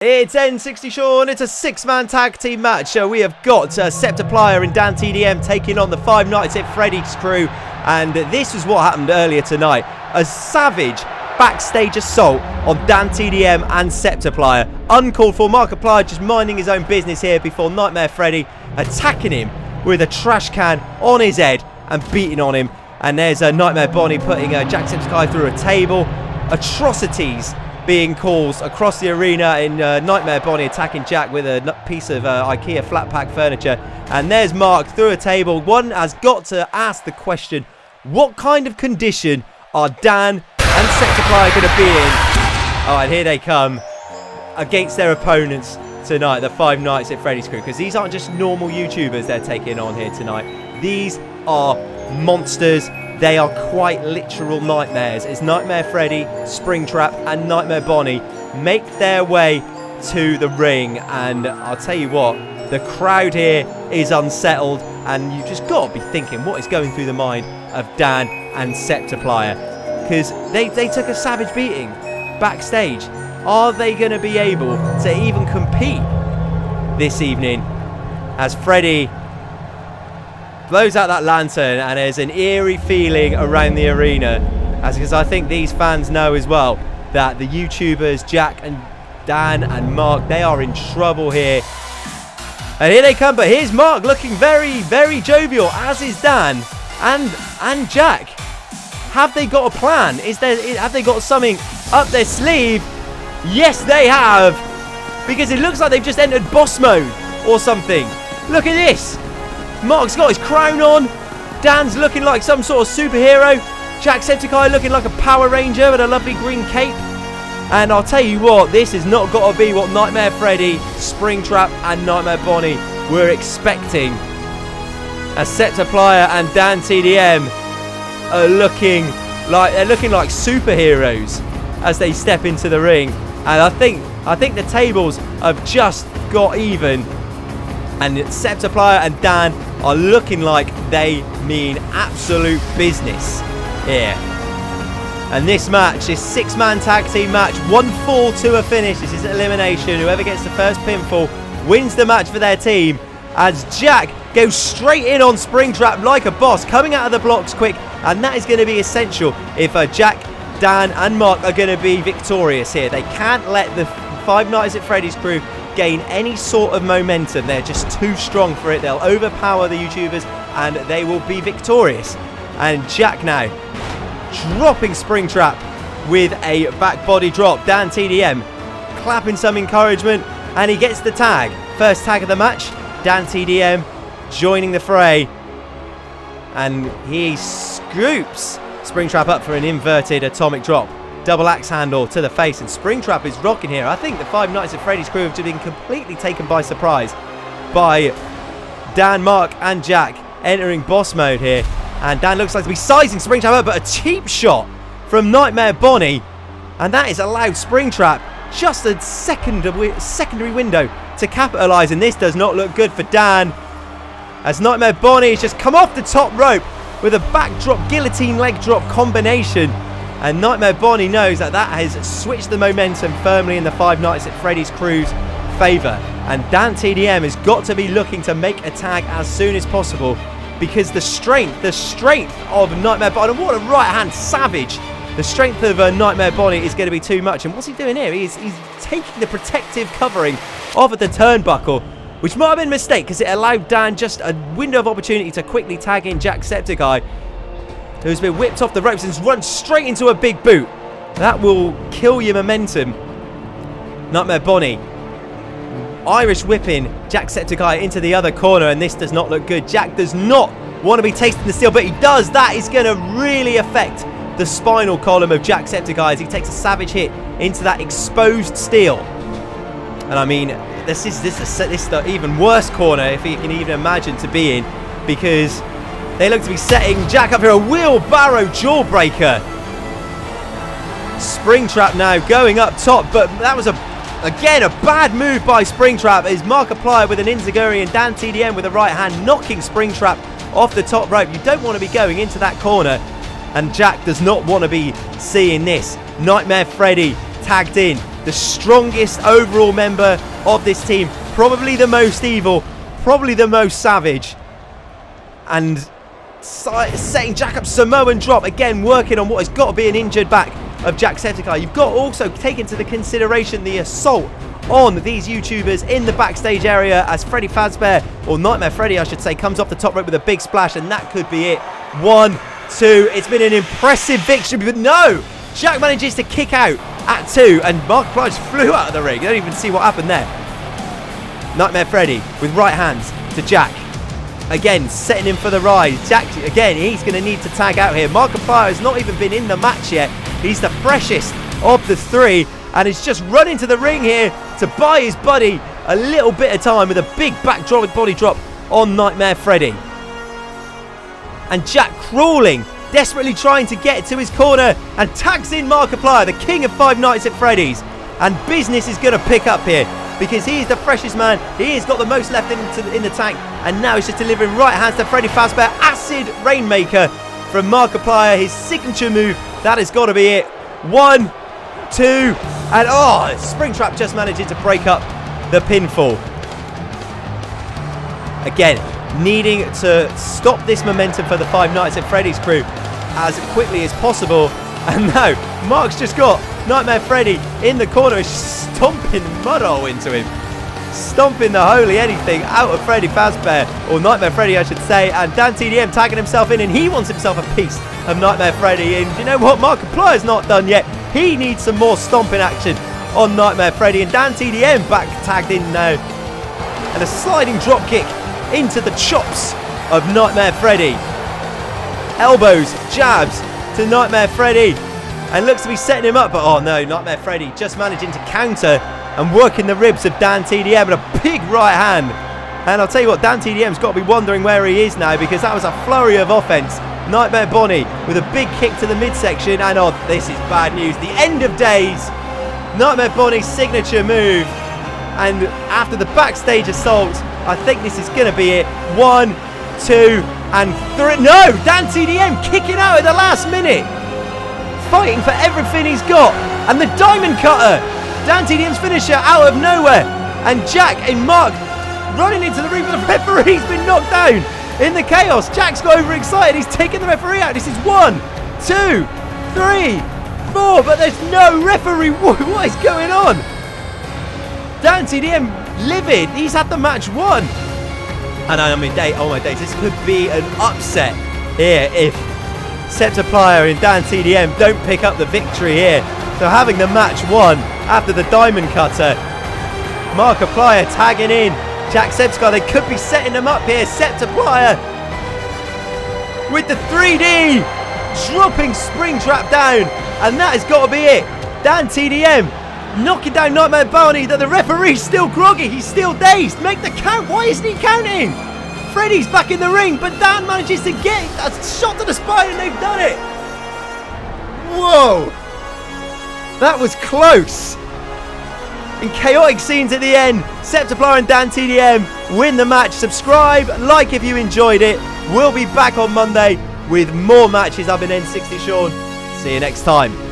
It's N60 Sean, it's a six-man tag team match. We have got Septiplier and DanTDM taking on the Five Nights at Freddy's crew. And this is what happened earlier tonight. A savage backstage assault on DanTDM and Septiplier. Uncalled for. Markiplier just minding his own business here before Nightmare Freddy attacking him with a trash can on his head and beating on him. And there's Nightmare Bonnie putting JackSepticEye through a table. Atrocities being caused across the arena in Nightmare Bonnie attacking Jack with a piece of IKEA flat pack furniture. And there's Mark through a table. One has got to ask the question, what kind of condition are Dan and Septiplier going to be in? Oh, and here they come against their opponents tonight, the Five Nights at Freddy's crew. Because these aren't just normal YouTubers they're taking on here tonight. These are monsters. They are quite literal nightmares. It's Nightmare Freddy, Springtrap and Nightmare Bonnie make their way to the ring. And I'll tell you what, the crowd here is unsettled. And you've just got to be thinking, what is going through the mind of Dan and Septiplier? Because they took a savage beating backstage. Are they going to be able to even compete this evening as Freddy blows out that lantern and there's an eerie feeling around the arena, because I think these fans know as well that the YouTubers Jack and Dan and Mark, they are in trouble here. And here they come, but here's Mark looking very, very jovial, as is Dan and Jack. Have they got a plan? Have they got something up their sleeve? Yes, they have, because it looks like they've just entered boss mode or something. Look at this. Mark's got his crown on. Dan's looking like some sort of superhero. JackSepticEye looking like a Power Ranger with a lovely green cape. And I'll tell you what, this has not got to be what Nightmare Freddy, Springtrap and Nightmare Bonnie were expecting. As Septiplier and DanTDM are looking like superheroes as they step into the ring. And I think the tables have just got even. And Septiplier and Dan are looking like they mean absolute business here. And this match, this six-man tag team match, 1 fall to a finish. This is elimination. Whoever gets the first pinfall wins the match for their team. As Jack goes straight in on Springtrap like a boss, coming out of the blocks quick. And that is going to be essential if Jack, Dan and Mark are going to be victorious here. They can't let the Five Nights at Freddy's crew gain any sort of momentum. They're just too strong for it. They'll overpower the YouTubers and they will be victorious. And Jack now dropping Springtrap with a back body drop. DanTDM clapping some encouragement and he gets the tag. First tag of the match. DanTDM joining the fray and he scoops Springtrap up for an inverted atomic drop. Double axe handle to the face, and Springtrap is rocking here. I think the Five Nights at Freddy's crew have just been completely taken by surprise by Dan, Mark and Jack entering boss mode here. And Dan looks like to be sizing Springtrap up, but a cheap shot from Nightmare Bonnie. And that has allowed Springtrap just a secondary window to capitalise. And this does not look good for Dan, as Nightmare Bonnie has just come off the top rope with a backdrop guillotine leg drop combination. And Nightmare Bonnie knows that has switched the momentum firmly in the Five Nights at Freddy's crew's favour. And DanTDM has got to be looking to make a tag as soon as possible, because the strength of Nightmare Bonnie, and what a right hand savage, the strength of Nightmare Bonnie is going to be too much. And what's he doing here? He's taking the protective covering off of the turnbuckle, which might have been a mistake because it allowed Dan just a window of opportunity to quickly tag in JackSepticEye, who's been whipped off the ropes and runs straight into a big boot. That will kill your momentum. Nightmare Bonnie Irish whipping JackSepticEye into the other corner, and this does not look good. Jack does not want to be tasting the steel, but he does. That is going to really affect the spinal column of JackSepticEye as he takes a savage hit into that exposed steel. And I mean, this is the even worse corner, if you can even imagine, to be in, because they look to be setting Jack up here. A wheelbarrow jawbreaker. Springtrap now going up top, but that was again a bad move by Springtrap. Is Markiplier with an enziguri and DanTDM with a right hand knocking Springtrap off the top rope. You don't want to be going into that corner, and Jack does not want to be seeing this. Nightmare Freddy tagged in the strongest overall member of this team. Probably the most evil, probably the most savage. And setting Jack up Samoan drop. Again, working on what has got to be an injured back of JackSepticEye. You've got to also take into the consideration the assault on these YouTubers in the backstage area as Freddy Fazbear, or Nightmare Freddy I should say, comes off the top rope with a big splash, and that could be it. 1, 2, it's been an impressive victory, but no! Jack manages to kick out at 2, and Markiplier just flew out of the ring. You don't even see what happened there. Nightmare Freddy with right hands to Jack. Again, setting him for the ride. Jack, again, he's going to need to tag out here. Markiplier has not even been in the match yet. He's the freshest of the 3, and he's just run into the ring here to buy his buddy a little bit of time with a big backdrop body drop on Nightmare Freddy. And Jack crawling, desperately trying to get to his corner, and tags in Markiplier, the king of Five Nights at Freddy's. And business is going to pick up here, because he is the freshest man. He has got the most left in the tank, and now he's just delivering right hands to Freddy Fazbear. Acid Rainmaker from Markiplier, his signature move. That has got to be it. 1, 2, and oh, Springtrap just managing to break up the pinfall. Again, needing to stop this momentum for the Five Nights at Freddy's crew as quickly as possible. And now, Mark's just got Nightmare Freddy in the corner, stomping mudhole into him. Stomping the holy anything out of Freddy Fazbear, or Nightmare Freddy I should say, and DanTDM tagging himself in, and he wants himself a piece of Nightmare Freddy. And you know what, Markiplier's not done yet. He needs some more stomping action on Nightmare Freddy, and DanTDM back tagged in now. And a sliding drop kick into the chops of Nightmare Freddy. Elbows, jabs to Nightmare Freddy, and looks to be setting him up, but oh no, Nightmare Freddy just managing to counter and working the ribs of DanTDM with a big right hand. And I'll tell you what, DanTDM's got to be wondering where he is now, because that was a flurry of offense. Nightmare Bonnie with a big kick to the midsection, and oh, this is bad news. The end of days. Nightmare Bonnie's signature move, and after the backstage assault, I think this is going to be it. 1, 2, and 3. No! DanTDM kicking out at the last minute. Fighting for everything he's got. And the diamond cutter. DanTDM's finisher out of nowhere. And Jack and Mark running into the ring, but the referee's been knocked down in the chaos. Jack's got overexcited. He's taking the referee out. This is 1, 2, 3, 4. But there's no referee. What is going on? DanTDM livid. He's had the match won. And oh my days, this could be an upset here if Septiplier and DanTDM don't pick up the victory here. So having the match won after the diamond cutter. Markiplier tagging in JackSepticEye. They could be setting them up here. Septiplier with the 3D, dropping Springtrap down, and that has got to be it. DanTDM knocking down Nightmare Bonnie. The referee's still groggy. He's still dazed. Make the count. Why isn't he counting? Freddy's back in the ring, but Dan manages to get a shot to the spine, and they've done it. Whoa. That was close. In chaotic scenes at the end, Septiplier and DanTDM win the match. Subscribe, like if you enjoyed it. We'll be back on Monday with more matches. I've been N60 Sean. See you next time.